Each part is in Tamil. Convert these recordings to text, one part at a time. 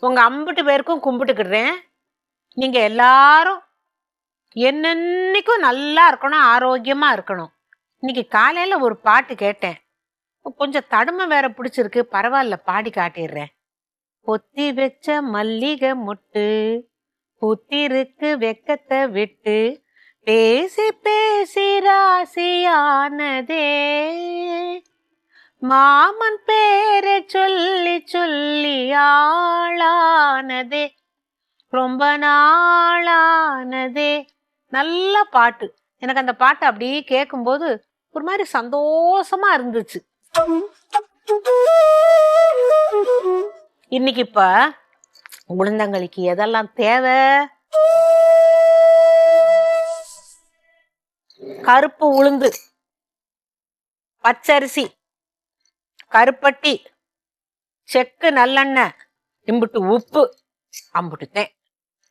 உங்க அம்பிட்டு பேருக்கும் கும்பிட்டுக்கிடுறேன். நீங்க எல்லாரும் என்னன்னைக்கும் நல்லா இருக்கணும், ஆரோக்கியமா இருக்கணும். இன்னைக்கு காலையில ஒரு பாட்டு கேட்டேன். கொஞ்சம் தடுமை வேற பிடிச்சிருக்கு, பரவாயில்ல பாடி காட்டிடுறேன். பொத்தி வச்ச மல்லிகை மொட்டு புத்திருக்கு வெக்கத்தை விட்டு பேசி பேசி ராசியானதே மாமன் பேரை சொல்லி சொல்லி ஆளானதே ரொம்ப நாளானதே. நல்ல பாட்டு. எனக்கு அந்த பாட்டு அப்படியே கேட்கும்போது ஒரு மாதிரி சந்தோஷமா இருந்துச்சு. இன்னைக்கு இப்ப உளுந்தங்களிக்கு எதெல்லாம் தேவை? கருப்பு உளுந்து, பச்சரிசி, கருப்பட்டி, செக்கு நல்லெண்ணெய், இம்புட்டு உப்பு, அம்புட்டுத்தேன்.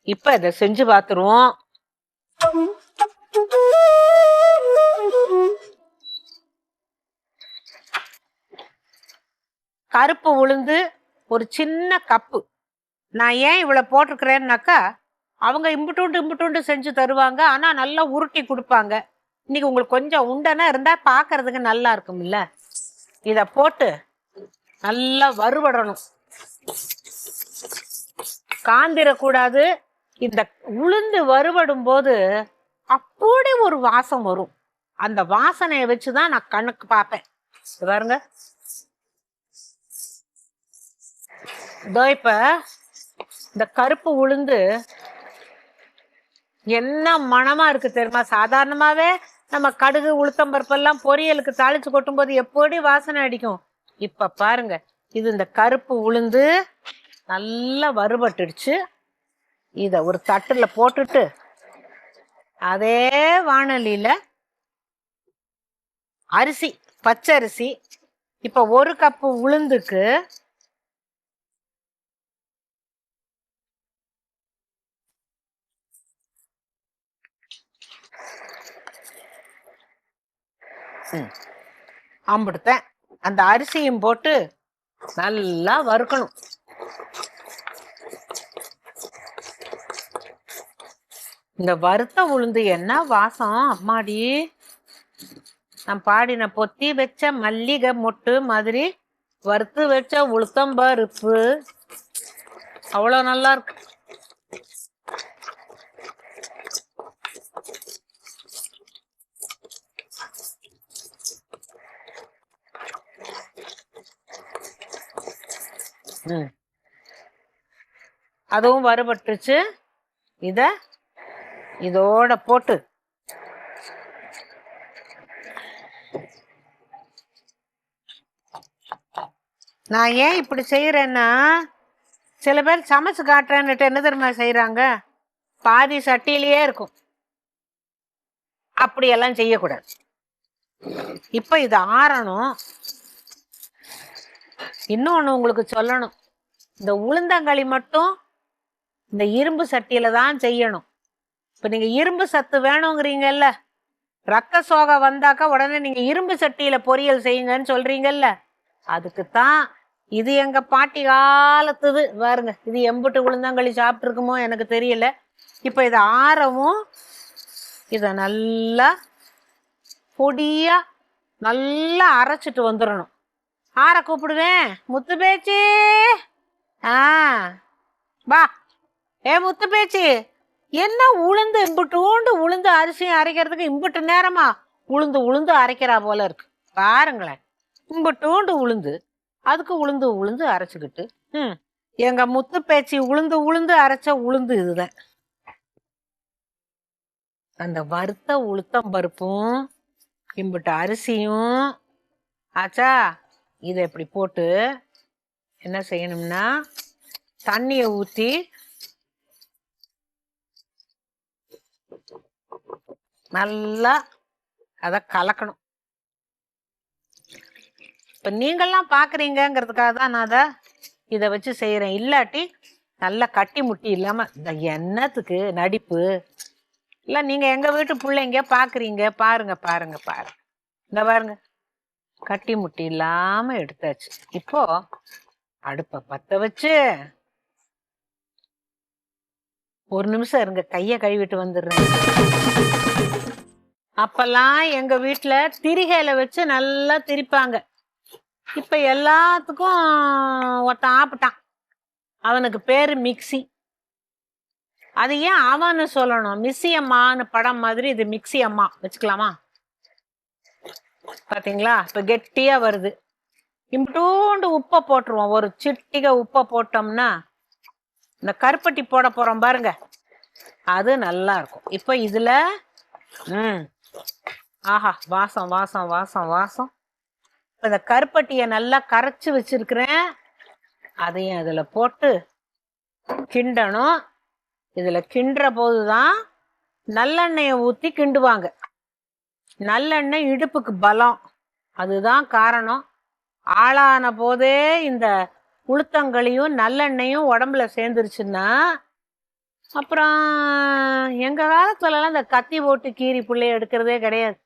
இப்ப இதை செஞ்சு பார்த்துருவோம். கருப்பு உளுந்து ஒரு சின்ன கப்பு. நான் ஏன் இவ்வளவு போட்டிருக்கிறேன்னாக்கா, அவங்க இம்புட்டு செஞ்சு தருவாங்க, ஆனா நல்லா உருட்டி கொடுப்பாங்க. இன்னைக்கு உங்களுக்கு கொஞ்சம் உண்டனா இருந்தா பாக்குறதுக்கு நல்லா இருக்கும்ல. இத போட்டு நல்லா வறுபடணும், காந்திரக்கூடாது. இந்த உளுந்து வறுபடும் போது அப்படி ஒரு வாசம் வரும். அந்த வாசனையை வச்சுதான் நான் கண்ணுக்கு பார்ப்பேன். பாருங்க, இதோ இப்ப இந்த கருப்பு உளுந்து என்ன மணமா இருக்கு தெரியுமா? சாதாரணமாவே நம்ம கடுகு உளுத்தம்பருப்பெல்லாம் பொரியலுக்கு தாளிச்சு கொட்டும் போது எப்படி வாசனை அடிக்கும். இப்ப பாருங்க, இது இந்த கருப்பு உளுந்து நல்லா வறுபட்டுடுச்சு. இத ஒரு தட்டுல போட்டுட்டு அதே வாணலியில அரிசி, பச்சரிசி, இப்ப ஒரு கப்பு உளுந்துக்கு அம்பிடுத்தேன். அந்த அரிசியும் போட்டு நல்லா வறுக்கணும். இந்த வறுத்த உளுந்து என்ன வாசம் அம்மாடி! நான் பாடின பொத்தி வச்ச மல்லிகை மொட்டு மாதிரி வறுத்து வச்ச உளுத்தம்பருப்பு அவ்வளோ நல்லா இருக்கு. அதுவும் வறுபட்டுச்சு. இதோட போட்டு நான் ஏன் இப்படி செய்யறேன்னா, சில பேர் சமைச்சு காட்டுறேன்னுட்டு என்ன தெரியுமா செய்யறாங்க, பாதி சட்டியிலேயே இருக்கும். அப்படியெல்லாம் செய்யக்கூடாது. இப்ப இது ஆறணும். இன்னொன்னு உங்களுக்கு சொல்லணும், இந்த உளுந்தங்களி மட்டும் இந்த இரும்பு சட்டியில தான் செய்யணும். இப்ப நீங்க இரும்பு சத்து வேணுங்கிறீங்கல்ல, ரத்த சோகை வந்தாக்கா உடனே நீங்க இரும்பு சட்டியில பொரியல் செய்யுங்கன்னு சொல்றீங்கல்ல, அதுக்குத்தான். இது எங்க பாட்டி காலத்துது பாருங்க. இது எம்புட்டு உளுந்தங்களி சாப்பிட்டு இருக்குமோ எனக்கு தெரியல. இப்ப இதை ஆறவும் இத நல்லா பொடியா நல்லா அரைச்சிட்டு வந்துடணும். ஆற கூப்பிடுவேன், முத்து பேச்சு, வா. முத்து பேச்சு, என்ன உளுந்து இம்புட்டு உளுந்து அரிசியும் அரைக்கிறதுக்கு இம்புட்டு நேரமா உளுந்து அரைக்கிறா போல இருக்கு. பாருங்களேன், இம்புட்டு உளுந்து, அதுக்கு உளுந்து அரைச்சுக்கிட்டு. எங்க முத்து பேச்சு உளுந்து அரைச்ச உளுந்து இதுதான். அந்த வறுத்த உளுத்தம் பருப்பும் இம்புட்டு அரிசியும் ஆச்சா. இதை இப்படி போட்டு என்ன செய்யணும்னா, தண்ணியை ஊற்றி நல்லா அதை கலக்கணும். இப்ப நீங்கள்லாம் பாக்குறீங்கிறதுக்காக தான் நான் இதை வச்சு செய்யறேன். இல்லாட்டி நல்லா கட்டி முட்டி இல்லாம இந்த எண்ணத்துக்கு நடிப்பு இல்ல. நீங்க எங்க வீட்டு பிள்ளைங்க பாக்குறீங்க, பாருங்க பாருங்க பாருங்க, இந்த பாருங்க, கட்டி முட்டி இல்லாம எடுத்தாச்சு. இப்போ அடுப்பை பத்த வச்சு ஒரு நிமிஷம் இருங்க, கையை கழுவிட்டு வந்துடுறேன். அப்பெல்லாம் எங்க வீட்டுல திரிகையில வச்சு நல்லா திரிப்பாங்க. இப்ப எல்லாத்துக்கும் ஒருத்தன் ஆப்பிட்டான். அவனுக்கு பேரு மிக்சி. அது ஏன் அவன்னு சொல்லணும்? மிஸ்ஸி அம்மான்னு படம் மாதிரி இது மிக்சி அம்மா வச்சுக்கலாமா? பாத்தீங்களா, இப்ப கெட்டியா வருது. இம்பூண்டு உப்பை போட்டுருவோம். ஒரு சிட்டிகை உப்பை போட்டோம்னா இந்த கருப்பட்டி போட போறோம் பாருங்க, அது நல்லா இருக்கும். இப்ப இதுல ஆஹா, வாசம் வாசம் வாசம் வாசம். இப்ப இந்த கருப்பட்டியை நல்லா கரைச்சு வச்சிருக்கிறேன், அதையும் அதுல போட்டு கிண்டணும். இதுல கிண்டுற போதுதான் நல்லெண்ணெயை ஊத்தி கிண்டுவாங்க. நல்லெண்ணெய் இடுப்புக்கு பலம், அதுதான் காரணம். ஆளான போதே இந்த உளுத்தங்களியும் நல்லெண்ணெயும் உடம்புல சேர்ந்துருச்சுன்னா அப்புறம் எங்க காலத்துலலாம் இந்த கத்தி போட்டு கீரி பிள்ளைய எடுக்கிறதே கிடையாது.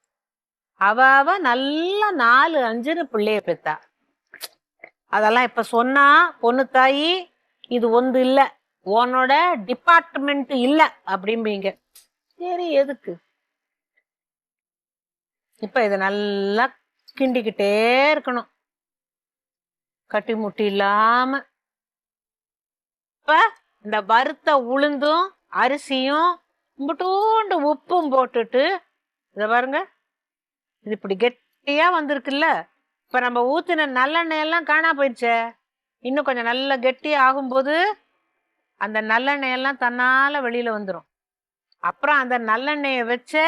அவ நல்லா 4-5 பிள்ளைய பெத்தா. அதெல்லாம் இப்ப சொன்னா பொண்ணு தாயி இது ஒன்று இல்லை, உன்னோட டிபார்ட்மெண்ட் இல்லை அப்படிம்பீங்க. சரி, எதுக்கு? இப்ப இதை நல்லா கிண்டிக்கிட்டே இருக்கணும், கட்டி முட்டி இல்லாம. இப்ப இந்த வறுத்த உளுந்தும் அரிசியும் முட்டூண்டு உப்பும் போட்டுட்டு இத பாருங்க, இது இப்படி கெட்டியா வந்திருக்குல்ல. இப்ப நம்ம ஊத்தின நல்லெண்ணெய் எல்லாம் காணா போயிடுச்சே. இன்னும் கொஞ்சம் நல்ல கெட்டியா ஆகும்போது அந்த நல்லெண்ணெய் எல்லாம் தன்னால வெளியில வந்துடும். அப்புறம் அந்த நல்லெண்ணெயை வச்ச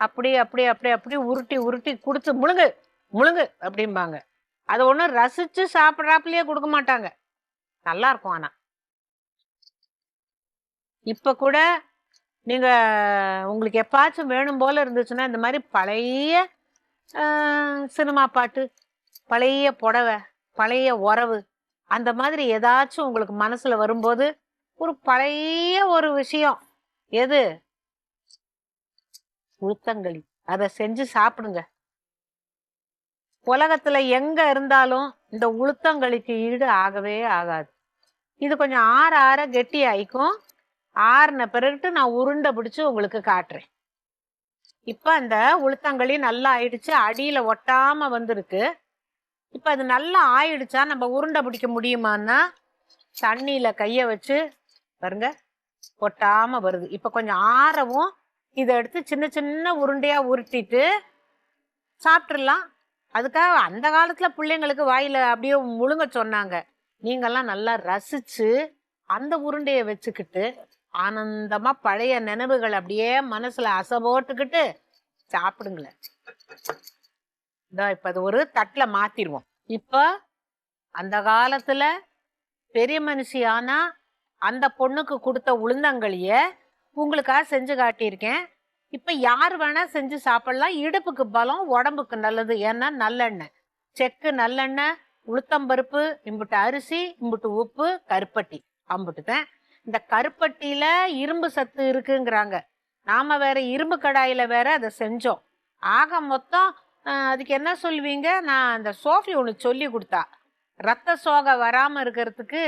அப்படி அப்படி அப்படி அப்படி உருட்டி உருட்டி கொடுத்து முழுங்கு முழுங்கு அப்படிம்பாங்க. அதை ஒன்றும் ரசிச்சு சாப்பிட்றாப்புலயே கொடுக்க மாட்டாங்க, நல்லா இருக்கும். ஆனா இப்ப கூட நீங்க உங்களுக்கு எப்பாச்சும் வேணும் போல இருந்துச்சுன்னா இந்த மாதிரி பழைய சினிமா பாட்டு, பழைய புடவை, பழைய உறவு, அந்த மாதிரி ஏதாச்சும் உங்களுக்கு மனசுல வரும்போது ஒரு பழைய ஒரு விஷயம், எது? உளுத்தங்களி. அதை செஞ்சு சாப்பிடுங்க. உலகத்துல எங்க இருந்தாலும் இந்த உளுத்தங்களிக்கு ஈடு ஆகவே ஆகாது. இது கொஞ்சம் ஆற ஆற கெட்டி ஆயிக்கும். ஆறுன பிறகு நான் உருண்டை பிடிச்சு உங்களுக்கு காட்டுறேன். இப்ப அந்த உளுத்தங்களி நல்லா ஆயிடுச்சு, அடியில ஒட்டாம வந்திருக்கு. இப்ப அது நல்லா ஆயிடுச்சா நம்ம உருண்டை பிடிக்க முடியுமான்னா தண்ணியில கைய வச்சு பாருங்க, ஒட்டாம வருது. இப்ப கொஞ்சம் ஆறவும் இதை எடுத்து சின்ன சின்ன உருண்டையா உருட்டிட்டு சாப்பிட்டுடலாம். அதுக்காக அந்த காலத்துல பிள்ளைங்களுக்கு வாயில அப்படியே முழுங்க சொன்னாங்க. நீங்கெல்லாம் நல்லா ரசிச்சு அந்த உருண்டையை வச்சுக்கிட்டு ஆனந்தமா பழைய நினைவுகள் அப்படியே மனசுல அசை போட்டுக்கிட்டு சாப்பிடுங்களேன். இப்ப அது ஒரு தட்டுல மாத்திருவோம். இப்ப அந்த காலத்துல பெரிய மனுஷி ஆனா அந்த பொண்ணுக்கு கொடுத்த உளுந்தங்களிய உங்களுக்காக செஞ்சு காட்டியிருக்கேன். இப்ப யார் வேணா செஞ்சு சாப்பிடலாம். இடுப்புக்கு பலம், உடம்புக்கு நல்லது. ஏன்னா நல்லெண்ணெய், செக்கு நல்லெண்ணெய், உளுத்தம்பருப்பு, இம்புட்டு அரிசி, இம்புட்டு உப்பு, கருப்பட்டி, அம்புட்டுதான். இந்த கருப்பட்டியில இரும்பு சத்து இருக்குங்கிறாங்க. நாம வேற இரும்பு கடாயில வேற அதை செஞ்சோம். ஆக மொத்தம் அதுக்கு என்ன சொல்லுவீங்க? நான் அந்த சோஃபி ஒன்று சொல்லி கொடுத்தா, ரத்த சோகை வராம இருக்கிறதுக்கு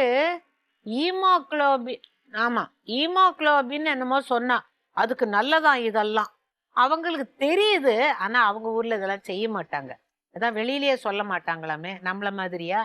ஈமோக்ளோபின், ஆமா ஈமோக்ளோபின் என்னமோ சொன்னா, அதுக்கு நல்லதான் இதெல்லாம். அவங்களுக்கு தெரியுது, ஆனா அவங்க ஊர்ல இதெல்லாம் செய்ய மாட்டாங்க. அதான் வெளியிலேயே சொல்ல மாட்டாங்களாமே, நம்மள மாதிரியா.